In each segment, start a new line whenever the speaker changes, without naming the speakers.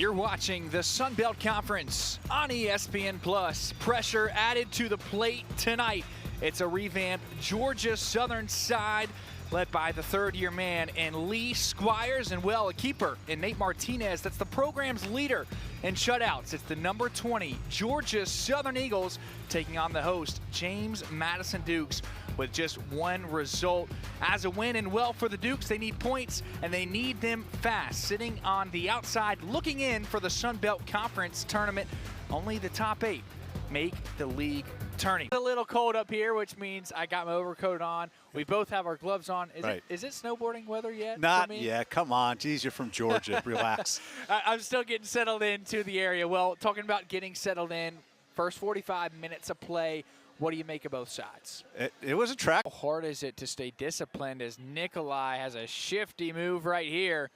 You're watching the Sun Belt Conference on ESPN+. Pressure added to the plate tonight. It's a revamped Georgia Southern side led by the third-year man in Lee Squires and, well, a keeper in Nate Martinez. That's the program's leader in shutouts. It's the number 20 Georgia Southern Eagles taking on the host James Madison Dukes with just one result. As a win and well for the Dukes, they need points and they need them fast. Sitting on the outside looking in for the Sun Belt Conference tournament, only the top 8 make the league tourney. It's a little cold up here, which means I got my overcoat on. We both have our gloves on. Is it snowboarding weather yet?
Not yet. Come on. Geez, you're from Georgia. Relax.
I'm still getting settled into the area. Well, talking about getting settled in, first 45 minutes of play, what do you make of both sides?
It was a track.
How hard is it to stay disciplined as Nikolai has a shifty move right here.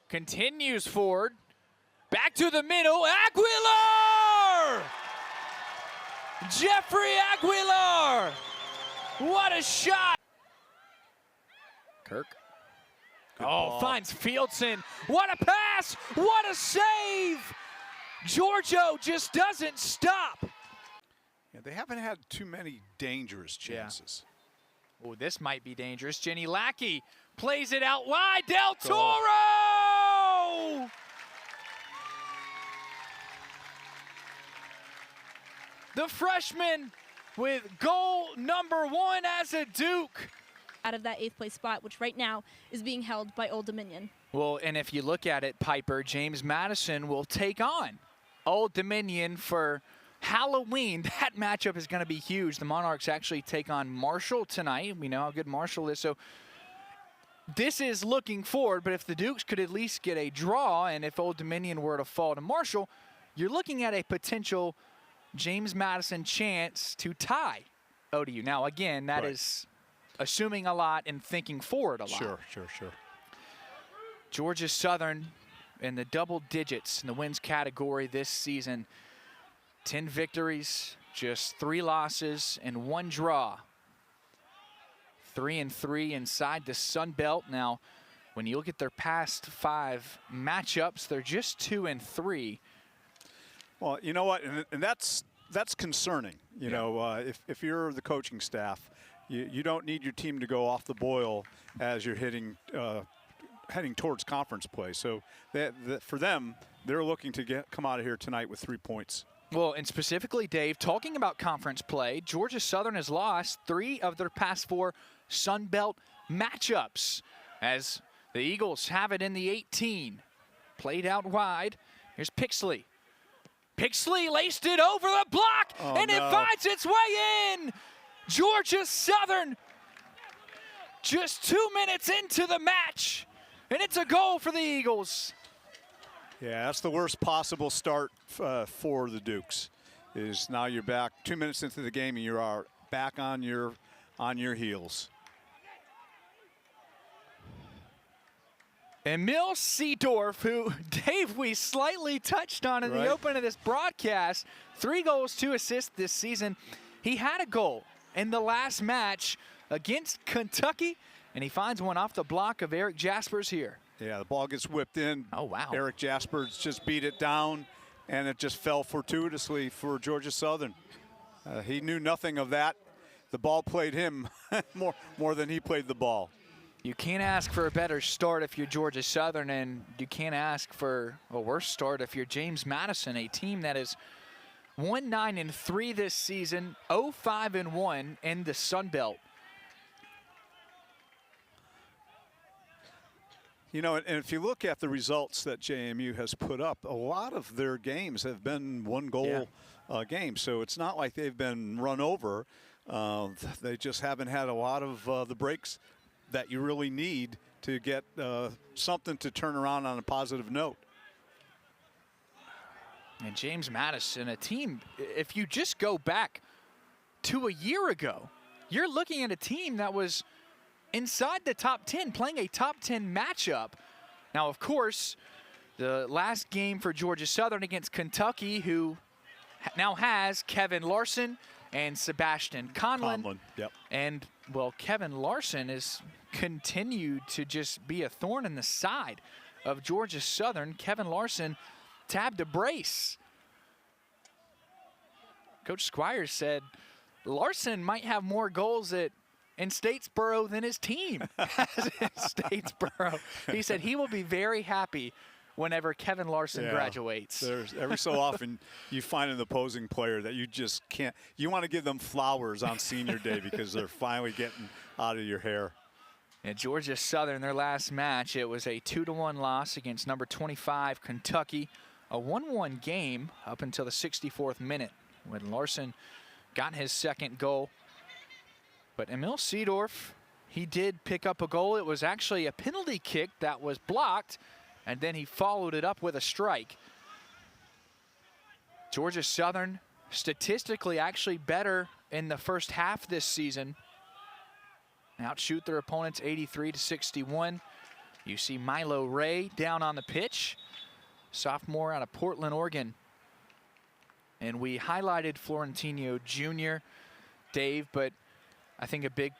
Continues forward. Back to the middle. Aguilar! Jeffrey Aguilar! What a shot! Kirk. Finds Fieldson. What a pass! What a save! Giorgio just doesn't stop.
Yeah, they haven't had too many dangerous chances.
Yeah. Oh, this might be dangerous. Jenny Lackey plays it out wide. Del Toro! The freshman with goal number 1 as a Duke.
Out of that 8th place spot, which right now is being held by Old Dominion.
Well, and if you look at it, Piper, James Madison will take on Old Dominion for Halloween. That matchup is going to be huge. The Monarchs actually take on Marshall tonight. We know how good Marshall is. So this is looking forward, but if the Dukes could at least get a draw, and if Old Dominion were to fall to Marshall, you're looking at a potential James Madison chance to tie ODU. Now, again, that is assuming a lot and thinking forward a lot.
Sure.
Georgia Southern in the double digits in the wins category this season. 10 victories, just 3 losses, and 1 draw. 3-3 inside the Sun Belt. Now, when you look at their past 5 matchups, they're just 2-3.
Well, you know what, and that's concerning. You know, if you're the coaching staff, you don't need your team to go off the boil as you're heading towards conference play. So for them, they're looking to come out of here tonight with 3 points.
Well, and specifically, Dave, talking about conference play, Georgia Southern has lost 3 of their past 4 Sun Belt matchups as the Eagles have it in the 18. Played out wide. Here's Pixley. Pixley laced it over the block, and it finds its way in. Georgia Southern just 2 minutes into the match, and it's a goal for the Eagles.
Yeah, that's the worst possible start for the Dukes. Is now you're back 2 minutes into the game and you are back on your heels.
Emil Seedorf, who, Dave, we slightly touched on in the open of this broadcast. 3 goals, 2 assists this season. He had a goal in the last match against Kentucky, and he finds one off the block of Eric Jaspers here.
Yeah, the ball gets whipped in.
Oh, wow.
Eric Jaspers just beat it down, and it just fell fortuitously for Georgia Southern. He knew nothing of that. The ball played him more than he played the ball.
You can't ask for a better start if you're Georgia Southern, and you can't ask for a worse start if you're James Madison, a team that is 1-9-3 this season, 0-5-1 in the Sun Belt.
You know, and if you look at the results that JMU has put up, a lot of their games have been 1-goal games. So it's not like they've been run over. They just haven't had a lot of the breaks that you really need to get something to turn around on a positive note.
And James Madison, a team, if you just go back to a year ago, you're looking at a team that was inside the top 10, playing a top 10 matchup. Now, of course, the last game for Georgia Southern against Kentucky, who now has Kevin Larson and Sebastian Conlon. And, well, Kevin Larson has continued to just be a thorn in the side of Georgia Southern. Kevin Larson tabbed a brace. Coach Squires said Larson might have more goals in Statesboro than his team has in Statesboro. He said he will be very happy whenever Kevin Larson graduates.
There's every so often you find an opposing player that you just can't. You want to give them flowers on senior day because they're finally getting out of your hair.
And Georgia Southern, their last match, it was a 2-1 loss against number 25 Kentucky. A 1-1 game up until the 64th minute when Larson got his second goal. But Emil Seedorf, he did pick up a goal. It was actually a penalty kick that was blocked, and then he followed it up with a strike. Georgia Southern statistically actually better in the first half this season. Outshoot their opponents 83-61. You see Milo Ray down on the pitch, sophomore out of Portland, Oregon. And we highlighted Florentino Jr., Dave, but I think a big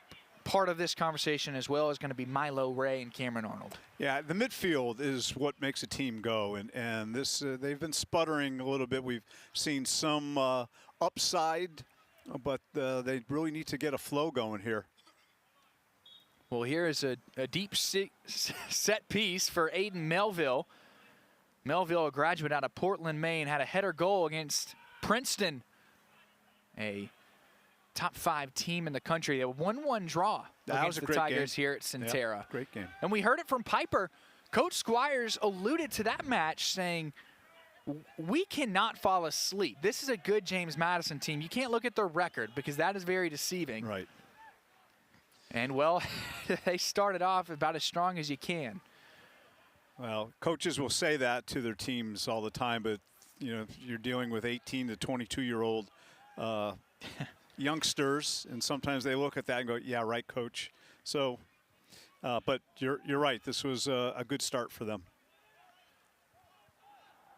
part of this conversation as well is going to be Milo Ray and Cameron Arnold.
Yeah, the midfield is what makes a team go, and this they've been sputtering a little bit. We've seen some upside, but they really need to get a flow going here.
Well, here is a deep set piece for Aiden Melville. Melville, a graduate out of Portland, Maine, had a header goal against Princeton, a top 5 team in the country. A 1-1 draw against the Tigers here at Centera.
Yep, great game.
And we heard it from Piper. Coach Squires alluded to that match saying, we cannot fall asleep. This is a good James Madison team. You can't look at their record because that is very deceiving.
Right.
And, well, they started off about as strong as you can.
Well, coaches will say that to their teams all the time, but, you know, you're dealing with 18 to 22-year-old youngsters, and sometimes they look at that and go, yeah, right, coach. So, but you're right. This was a good start for them.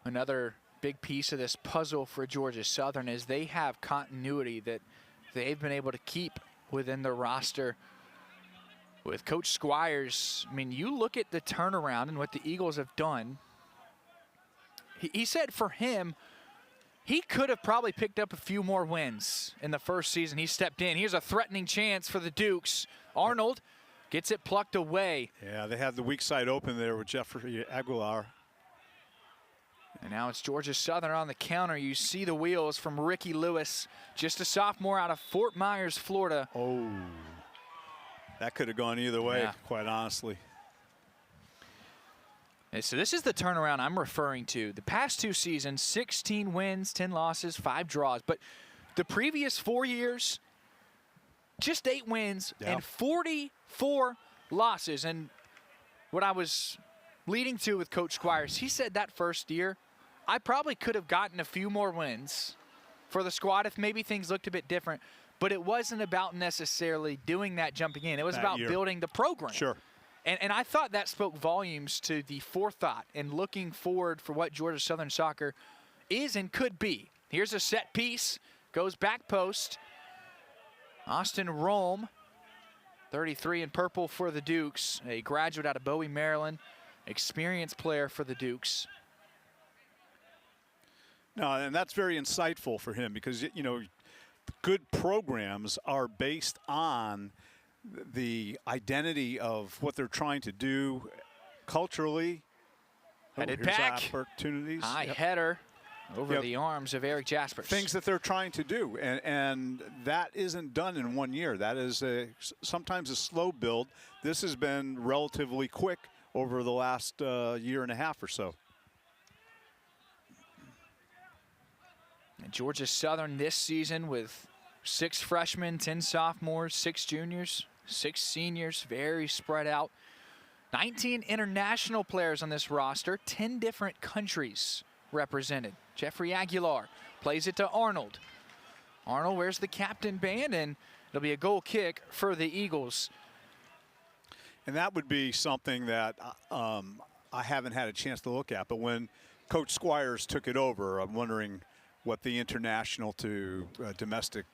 Another big piece of this puzzle for Georgia Southern is they have continuity that they've been able to keep within their roster. With Coach Squires, I mean, you look at the turnaround and what the Eagles have done. He said for him, he could have probably picked up a few more wins in the first season. He stepped in. Here's a threatening chance for the Dukes. Arnold gets it plucked away.
Yeah, they had the weak side open there with Jeffrey Aguilar.
And now it's Georgia Southern on the counter. You see the wheels from Ricky Lewis, just a sophomore out of Fort Myers, Florida.
Oh, that could have gone either way, quite honestly.
And so this is the turnaround I'm referring to. The past 2 seasons, 16 wins, 10 losses, 5 draws. But the previous 4 years, just 8 wins and 44 losses. And what I was leading to with Coach Squires, he said that first year, I probably could have gotten a few more wins for the squad if maybe things looked a bit different. But it wasn't about necessarily doing that jumping in. It was about building the program.
Sure.
And I thought that spoke volumes to the forethought and looking forward for what Georgia Southern soccer is and could be. Here's a set piece. Goes back post. Austin Rome, 33 in purple for the Dukes. A graduate out of Bowie, Maryland. Experienced player for the Dukes.
No, and that's very insightful for him because, you know, good programs are based on the identity of what they're trying to do culturally.
Headed back.
Opportunities.
High header over the arms of Eric Jaspers.
Things that they're trying to do, and that isn't done in 1 year. That is sometimes a slow build. This has been relatively quick over the last year and a half or so.
And Georgia Southern this season with 6 freshmen, 10 sophomores, 6 juniors, 6 seniors, very spread out. 19 international players on this roster, 10 different countries represented. Jeffrey Aguilar plays it to Arnold. Arnold wears the captain band, and it'll be a goal kick for the Eagles.
And that would be something that I haven't had a chance to look at. But when Coach Squires took it over, I'm wondering what the international to domestic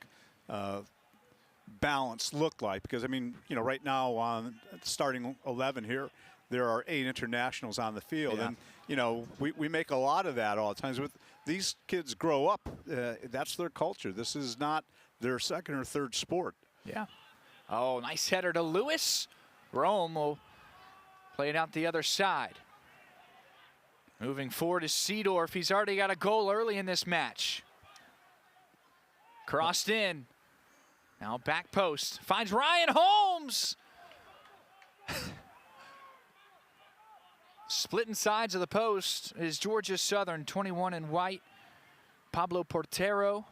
balance looked like. Because, I mean, you know, right now on starting 11 here, there are 8 internationals on the field.
Yeah.
And, you know, we make a lot of that all the times. With these kids grow up, that's their culture. This is not their second or third sport.
Yeah. Oh, nice header to Lewis. Rome will play it out the other side. Moving forward is Seedorf. He's already got a goal early in this match. Crossed in. Now back post. Finds Ryan Holmes. Splitting sides of the post is Georgia Southern, 21 in white. Pablo Portero.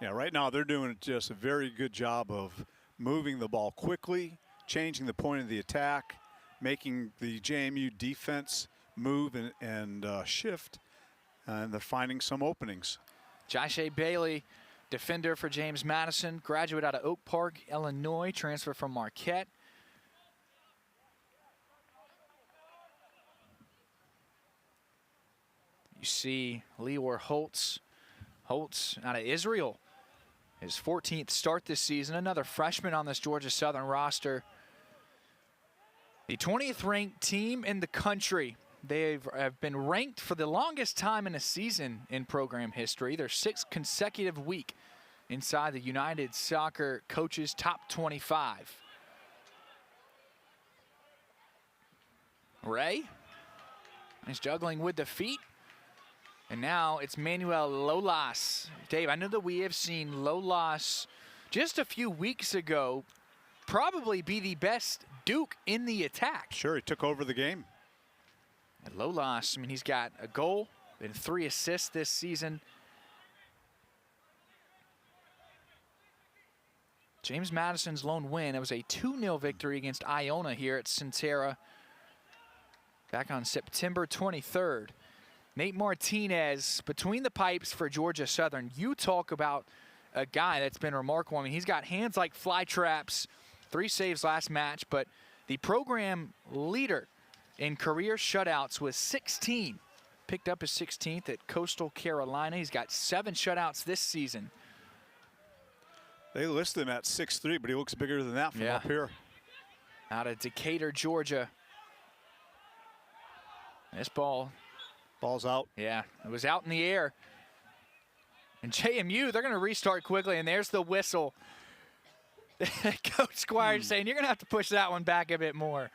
Yeah, right now they're doing just a very good job of moving the ball quickly, changing the point of the attack, making the JMU defense move and shift, and they're finding some openings.
Joshe Bailey, defender for James Madison, graduate out of Oak Park, Illinois, transfer from Marquette. You see Lior Holtz out of Israel. His 14th start this season, another freshman on this Georgia Southern roster. The 20th ranked team in the country. They have been ranked for the longest time in a season in program history. Their 6th consecutive week inside the United Soccer Coaches Top 25. Ray, he's juggling with the feet. And now it's Manuel Lolas. Dave, I know that we have seen Lolas just a few weeks ago probably be the best Duke in the attack.
Sure, he took over the game.
And Lolas, I mean, he's got a goal and 3 assists this season. James Madison's lone win, it was a 2-0 victory against Iona here at Centera back on September 23rd. Nate Martinez between the pipes for Georgia Southern. You talk about a guy that's been remarkable. I mean, he's got hands like fly traps, 3 saves last match, but the program leader in career shutouts was 16. Picked up his 16th at Coastal Carolina. He's got 7 shutouts this season.
They list him at 6'3", but he looks bigger than that from up here.
Out of Decatur, Georgia. This
Ball's out.
Yeah, it was out in the air. And JMU, they're going to restart quickly, and there's the whistle. Coach Squire saying, you're going to have to push that one back a bit more.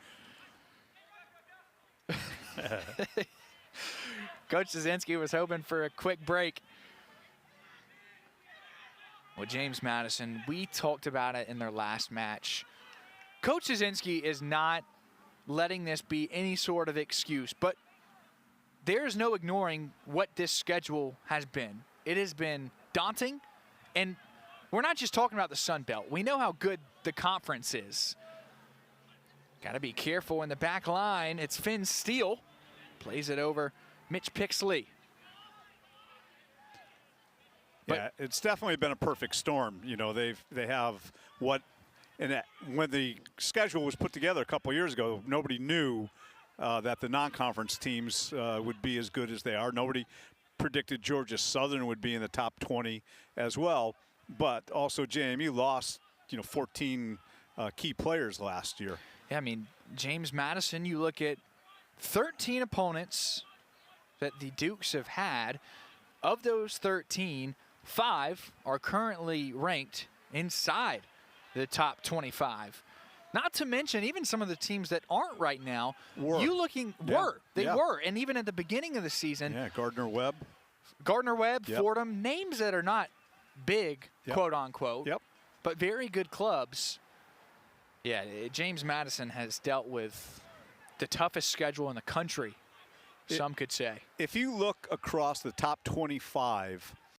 Coach Zazinski was hoping for a quick break. Well, James Madison, we talked about it in their last match. Coach Zazinski is not letting this be any sort of excuse, but there's no ignoring what this schedule has been. It has been daunting, and we're not just talking about the Sun Belt. We know how good the conference is. Got to be careful in the back line. It's Finn Steele. Plays it over Mitch Pixley.
Yeah, it's definitely been a perfect storm. You know, they have what, and when the schedule was put together a couple years ago, nobody knew that the non-conference teams would be as good as they are. Nobody predicted Georgia Southern would be in the top 20 as well. But also JMU lost, 14 key players last year.
Yeah, I mean, James Madison, you look at 13 opponents that the Dukes have had. Of those 13, 5 are currently ranked inside the top 25. Not to mention even some of the teams that aren't right now. Were. They were. And even at the beginning of the season.
Yeah, Gardner-Webb,
Fordham, names that are not big, quote unquote, but very good clubs. Yeah, James Madison has dealt with the toughest schedule in the country, some could say.
If you look across the top 25